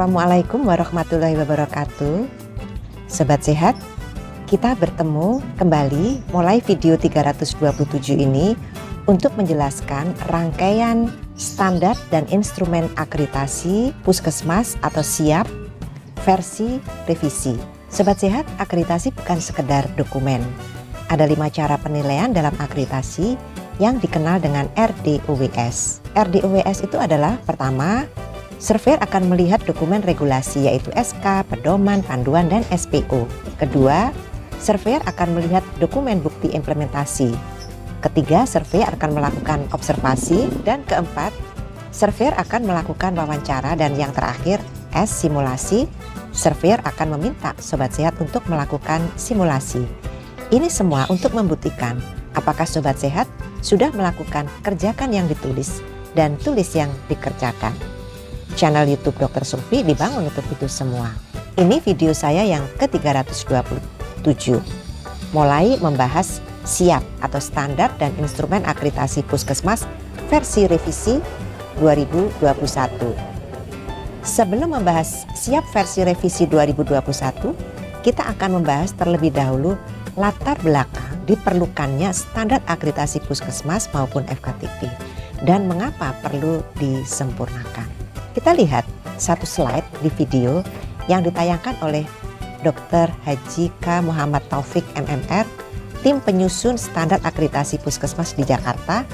Assalamualaikum warahmatullahi wabarakatuh. Sobat sehat, kita bertemu kembali mulai video 327 ini untuk menjelaskan rangkaian standar dan instrumen akreditasi Puskesmas atau SIAP versi revisi. Sobat sehat, akreditasi bukan sekedar dokumen. Ada 5 cara penilaian dalam akreditasi yang dikenal dengan RDOWS. RDOWS itu adalah pertama, surveyor akan melihat dokumen regulasi yaitu SK, pedoman, panduan, dan SPO. Kedua, surveyor akan melihat dokumen bukti implementasi. Ketiga, surveyor akan melakukan observasi. Dan keempat, surveyor akan melakukan wawancara. Dan yang terakhir, S, simulasi. Surveyor akan meminta sobat sehat untuk melakukan simulasi. Ini semua untuk membuktikan apakah sobat sehat sudah melakukan kerjakan yang ditulis dan tulis yang dikerjakan. Channel YouTube Dr. Surfi dibangun untuk itu semua. Ini video saya yang ke-327. Mulai membahas SIAP atau Standar dan Instrumen Akreditasi Puskesmas versi revisi 2021. Sebelum membahas SIAP versi revisi 2021, kita akan membahas terlebih dahulu latar belakang diperlukannya standar akreditasi Puskesmas maupun FKTP dan mengapa perlu disempurnakan. Kita lihat satu slide di video yang ditayangkan oleh Dr. Haji K. Muhammad Taufik MMR, tim penyusun standar akreditasi Puskesmas di Jakarta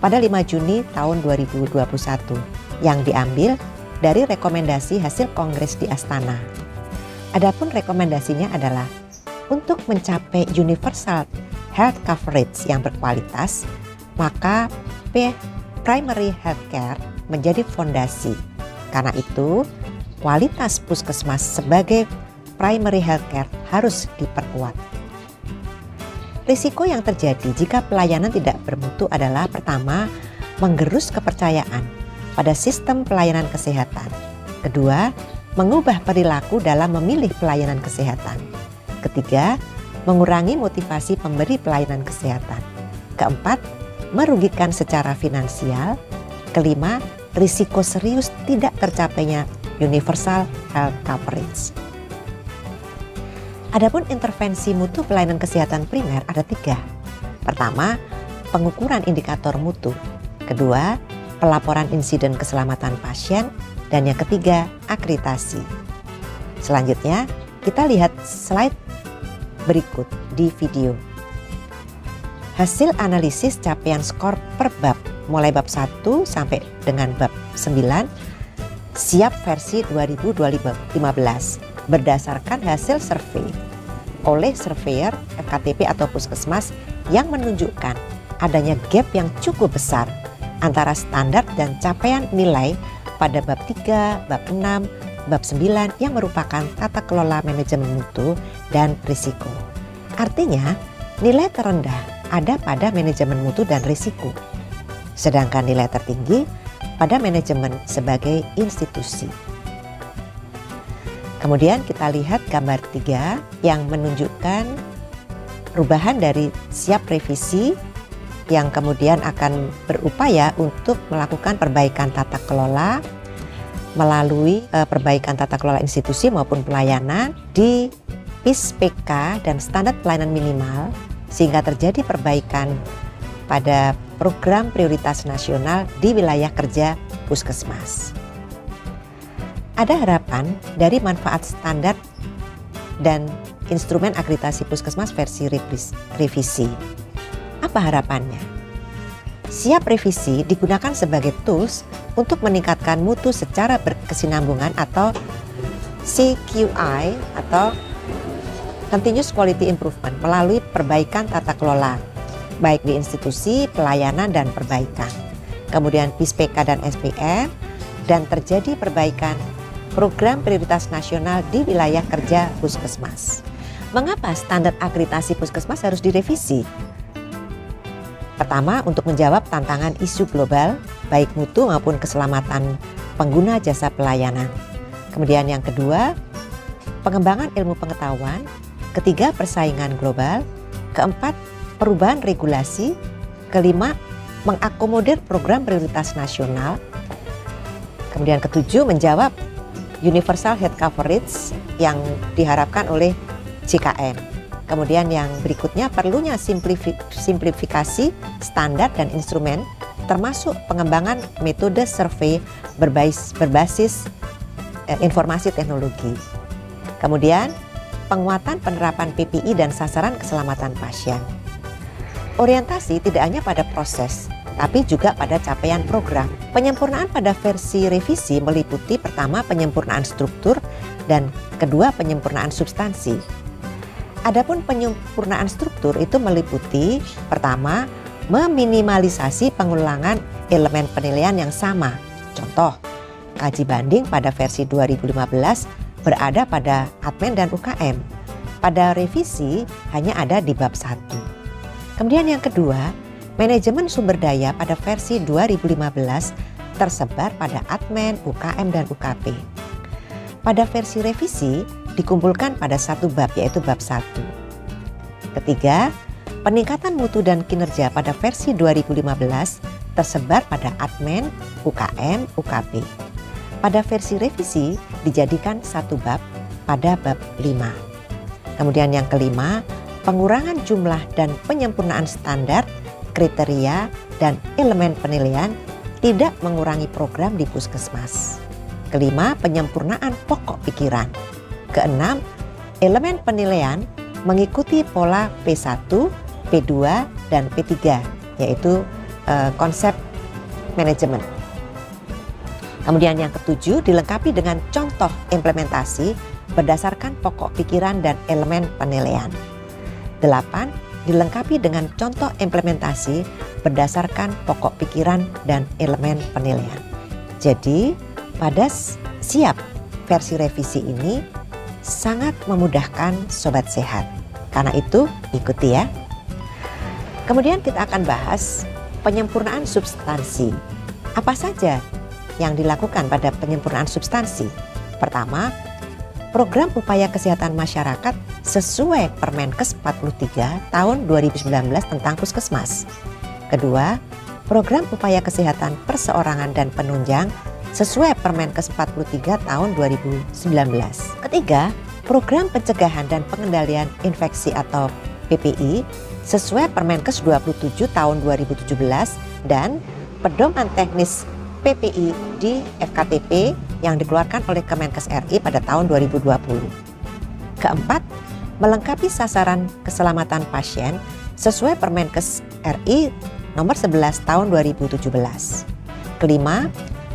pada 5 Juni tahun 2021 yang diambil dari rekomendasi hasil kongres di Astana. Adapun rekomendasinya adalah untuk mencapai universal health coverage yang berkualitas, maka primary healthcare menjadi fondasi. Karena itu, kualitas puskesmas sebagai primary healthcare harus diperkuat. Risiko yang terjadi jika pelayanan tidak bermutu adalah pertama, menggerus kepercayaan pada sistem pelayanan kesehatan. Kedua, mengubah perilaku dalam memilih pelayanan kesehatan. Ketiga, mengurangi motivasi pemberi pelayanan kesehatan. Keempat, merugikan secara finansial. Kelima, risiko serius tidak tercapainya universal health coverage. Adapun intervensi mutu pelayanan kesehatan primer ada 3. Pertama, pengukuran indikator mutu. Kedua, pelaporan insiden keselamatan pasien. Dan yang ketiga, akreditasi. Selanjutnya, kita lihat slide berikut di video. Hasil analisis capaian skor per bab mulai bab 1 sampai dengan bab 9 SIAP versi 2015 berdasarkan hasil survei oleh surveyor FKTP atau Puskesmas yang menunjukkan adanya gap yang cukup besar antara standar dan capaian nilai pada bab 3, bab 6, bab 9 yang merupakan tata kelola manajemen mutu dan risiko. Artinya, nilai terendah ada pada manajemen mutu dan risiko. Sedangkan nilai tertinggi pada manajemen sebagai institusi. Kemudian kita lihat gambar 3 yang menunjukkan perubahan dari SIAP revisi yang kemudian akan berupaya untuk melakukan perbaikan tata kelola melalui perbaikan tata kelola institusi maupun pelayanan di PIS/PK dan standar pelayanan minimal sehingga terjadi perbaikan pada program prioritas nasional di wilayah kerja Puskesmas. Ada harapan dari manfaat standar dan instrumen akreditasi Puskesmas versi revisi. Apa harapannya? SIAP revisi digunakan sebagai tools untuk meningkatkan mutu secara berkesinambungan atau CQI atau Continuous Quality Improvement melalui perbaikan tata kelola baik di institusi, pelayanan, dan perbaikan. Kemudian PIS/PK dan SPM dan terjadi perbaikan program prioritas nasional di wilayah kerja Puskesmas. Mengapa standar akreditasi Puskesmas harus direvisi? Pertama, untuk menjawab tantangan isu global, baik mutu maupun keselamatan pengguna jasa pelayanan. Kemudian yang kedua, pengembangan ilmu pengetahuan. Ketiga, persaingan global. Keempat, perubahan regulasi. Kelima, mengakomodir program prioritas nasional. Kemudian ketujuh, menjawab universal health coverage yang diharapkan oleh JKM. Kemudian yang berikutnya perlunya simplifikasi standar dan instrumen termasuk pengembangan metode survei berbasis informasi teknologi. Kemudian penguatan penerapan PPI dan sasaran keselamatan pasien. Orientasi tidak hanya pada proses, tapi juga pada capaian program. Penyempurnaan pada versi revisi meliputi pertama penyempurnaan struktur dan kedua penyempurnaan substansi. Adapun penyempurnaan struktur itu meliputi pertama meminimalisasi pengulangan elemen penilaian yang sama. Contoh, kaji banding pada versi 2015 berada pada admin dan UKM. Pada revisi hanya ada di bab 1. Kemudian yang kedua, manajemen sumber daya pada versi 2015 tersebar pada admin, UKM, dan UKP. Pada versi revisi dikumpulkan pada satu bab, yaitu bab 1. Ketiga, peningkatan mutu dan kinerja pada versi 2015 tersebar pada admin, UKM, UKP. Pada versi revisi dijadikan satu bab pada bab 5. Kemudian yang kelima, pengurangan jumlah dan penyempurnaan standar, kriteria, dan elemen penilaian tidak mengurangi program di puskesmas. Kelima, penyempurnaan pokok pikiran. Keenam, elemen penilaian mengikuti pola P1, P2, dan P3, yaitu konsep manajemen. Kemudian yang ketujuh, dilengkapi dengan contoh implementasi berdasarkan pokok pikiran dan elemen penilaian. 8. Dilengkapi dengan contoh implementasi berdasarkan pokok pikiran dan elemen penilaian. Jadi, pada siap versi revisi ini sangat memudahkan Sobat Sehat. Karena itu, ikuti ya. Kemudian kita akan bahas penyempurnaan substansi. Apa saja yang dilakukan pada penyempurnaan substansi? Pertama, program upaya kesehatan masyarakat sesuai Permenkes 43 tahun 2019 tentang puskesmas. Kedua, program upaya kesehatan perseorangan dan penunjang sesuai Permenkes 43 tahun 2019. Ketiga, program pencegahan dan pengendalian infeksi atau PPI sesuai Permenkes 27 tahun 2017 dan pedoman teknis PPI di FKTP yang dikeluarkan oleh Kemenkes RI pada tahun 2020. Keempat, melengkapi sasaran keselamatan pasien sesuai Permenkes RI nomor 11 tahun 2017. Kelima,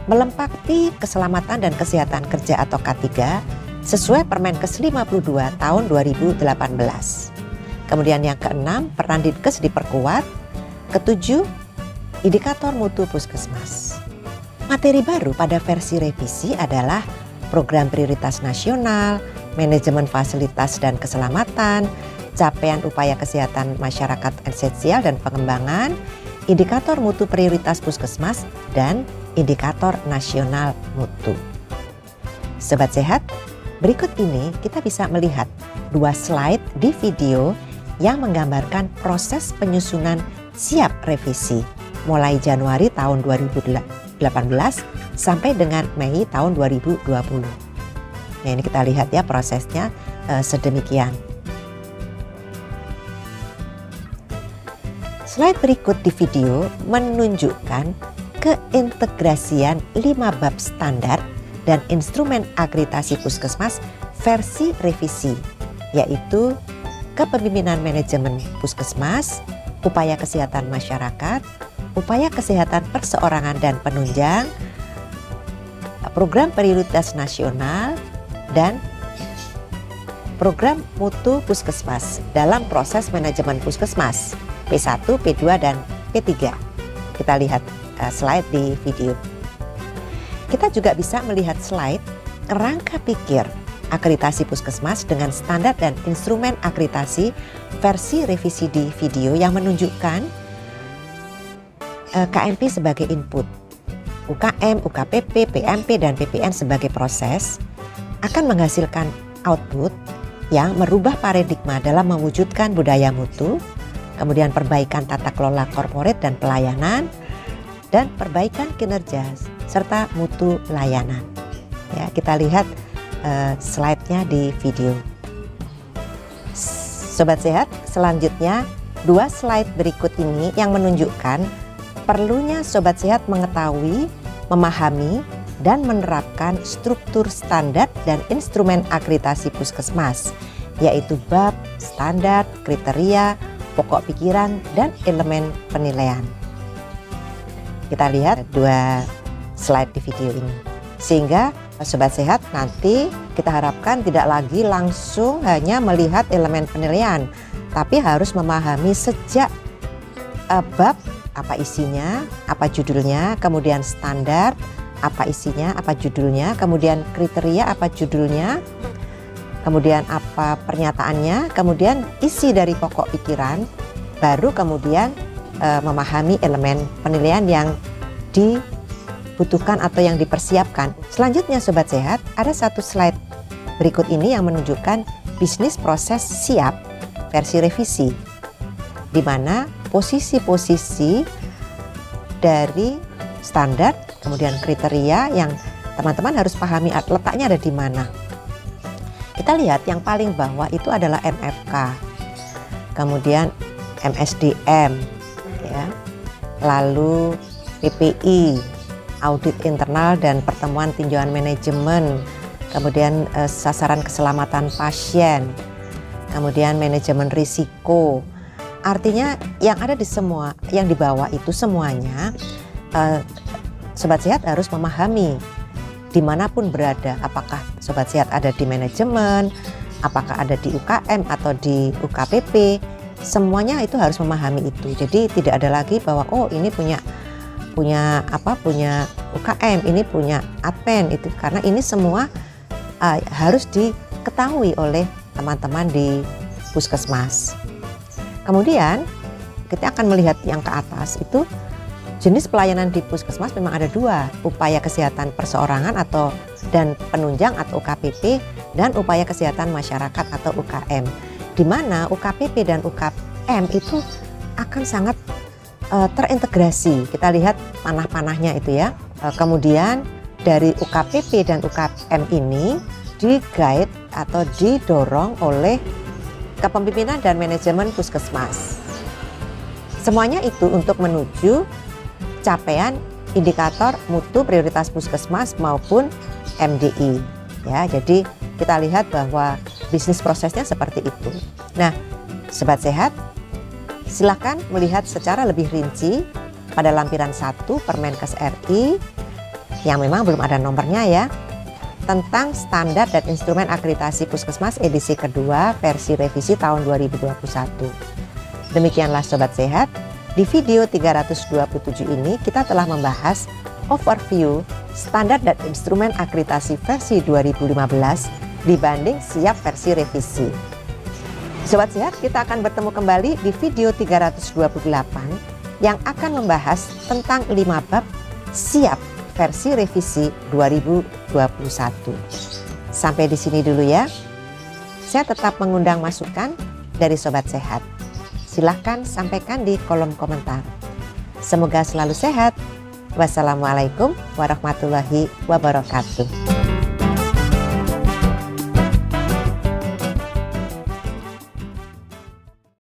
melengkapi keselamatan dan kesehatan kerja atau K3 sesuai Permenkes 52 tahun 2018. Kemudian yang keenam, peran Dinkes diperkuat. Ketujuh, indikator mutu puskesmas. Materi baru pada versi revisi adalah program prioritas nasional, manajemen fasilitas dan keselamatan, capaian upaya kesehatan masyarakat esensial dan pengembangan, indikator mutu prioritas puskesmas, dan indikator nasional mutu. Sobat Sehat, berikut ini kita bisa melihat dua slide di video yang menggambarkan proses penyusunan siap revisi mulai Januari tahun 2018 sampai dengan Mei tahun 2020. Nah, ini kita lihat ya prosesnya sedemikian. Slide berikut di video menunjukkan keintegrasian 5 bab standar dan instrumen akreditasi puskesmas versi revisi, yaitu kepemimpinan manajemen puskesmas, upaya kesehatan masyarakat, upaya kesehatan perseorangan dan penunjang, program prioritas nasional, dan program mutu puskesmas dalam proses manajemen puskesmas P1, P2, dan P3. Kita lihat slide di video. Kita juga bisa melihat slide kerangka pikir akreditasi puskesmas dengan standar dan instrumen akreditasi versi revisi di video yang menunjukkan KMP sebagai input, UKM, UKPP, PMP, dan PPN sebagai proses akan menghasilkan output yang merubah paradigma dalam mewujudkan budaya mutu, kemudian perbaikan tata kelola korporat dan pelayanan, dan perbaikan kinerja serta mutu layanan. Ya, kita lihat slide-nya di video. Sobat Sehat, selanjutnya 2 slide berikut ini yang menunjukkan perlunya Sobat Sehat mengetahui, memahami, dan menerapkan struktur standar dan instrumen akreditasi puskesmas, yaitu bab, standar, kriteria, pokok pikiran, dan elemen penilaian. Kita lihat 2 slide di video ini. Sehingga Sobat Sehat nanti kita harapkan tidak lagi langsung hanya melihat elemen penilaian, tapi harus memahami sejak bab, apa isinya, apa judulnya, kemudian standar, apa isinya, apa judulnya, kemudian kriteria, apa judulnya, kemudian apa pernyataannya, kemudian isi dari pokok pikiran, baru kemudian memahami elemen penilaian yang dibutuhkan atau yang dipersiapkan. Selanjutnya Sobat Sehat, ada 1 slide berikut ini yang menunjukkan bisnis proses siap versi revisi, di mana posisi-posisi dari standar, kemudian kriteria yang teman-teman harus pahami letaknya ada di mana. Kita lihat yang paling bawah itu adalah MFK, kemudian MSDM, ya, lalu PPI, audit internal dan pertemuan tinjauan manajemen, kemudian sasaran keselamatan pasien, kemudian manajemen risiko. Artinya yang ada di semua, yang di bawah itu semuanya Sobat Sehat harus memahami dimanapun berada, apakah Sobat Sehat ada di manajemen, apakah ada di UKM atau di UKPP, semuanya itu harus memahami itu. Jadi tidak ada lagi bahwa oh ini punya UKM, ini punya admin, itu karena ini semua harus diketahui oleh teman-teman di puskesmas. Kemudian kita akan melihat yang ke atas itu jenis pelayanan di puskesmas memang ada 2, upaya kesehatan perseorangan dan penunjang atau UKPP, dan upaya kesehatan masyarakat atau UKM, di mana UKPP dan UKM itu akan sangat terintegrasi. Kita lihat panah-panahnya itu ya. Kemudian dari UKPP dan UKM ini di-guide atau didorong oleh kepemimpinan dan manajemen puskesmas. Semuanya itu untuk menuju capaian indikator mutu prioritas puskesmas maupun MDI. Ya, jadi kita lihat bahwa bisnis prosesnya seperti itu. Nah, Sobat Sehat, silakan melihat secara lebih rinci pada lampiran 1 Permenkes RI yang memang belum ada nomornya ya, tentang standar dan instrumen akreditasi puskesmas edisi kedua versi revisi tahun 2021. Demikianlah Sobat Sehat, di video 327 ini kita telah membahas overview standar dan instrumen akreditasi versi 2015 dibanding siap versi revisi. Sobat Sehat, kita akan bertemu kembali di video 328 yang akan membahas tentang 5 bab siap versi revisi 2021. Sampai di sini dulu ya. Saya tetap mengundang masukan dari Sobat Sehat. Silahkan sampaikan di kolom komentar. Semoga selalu sehat. Wassalamualaikum warahmatullahi wabarakatuh.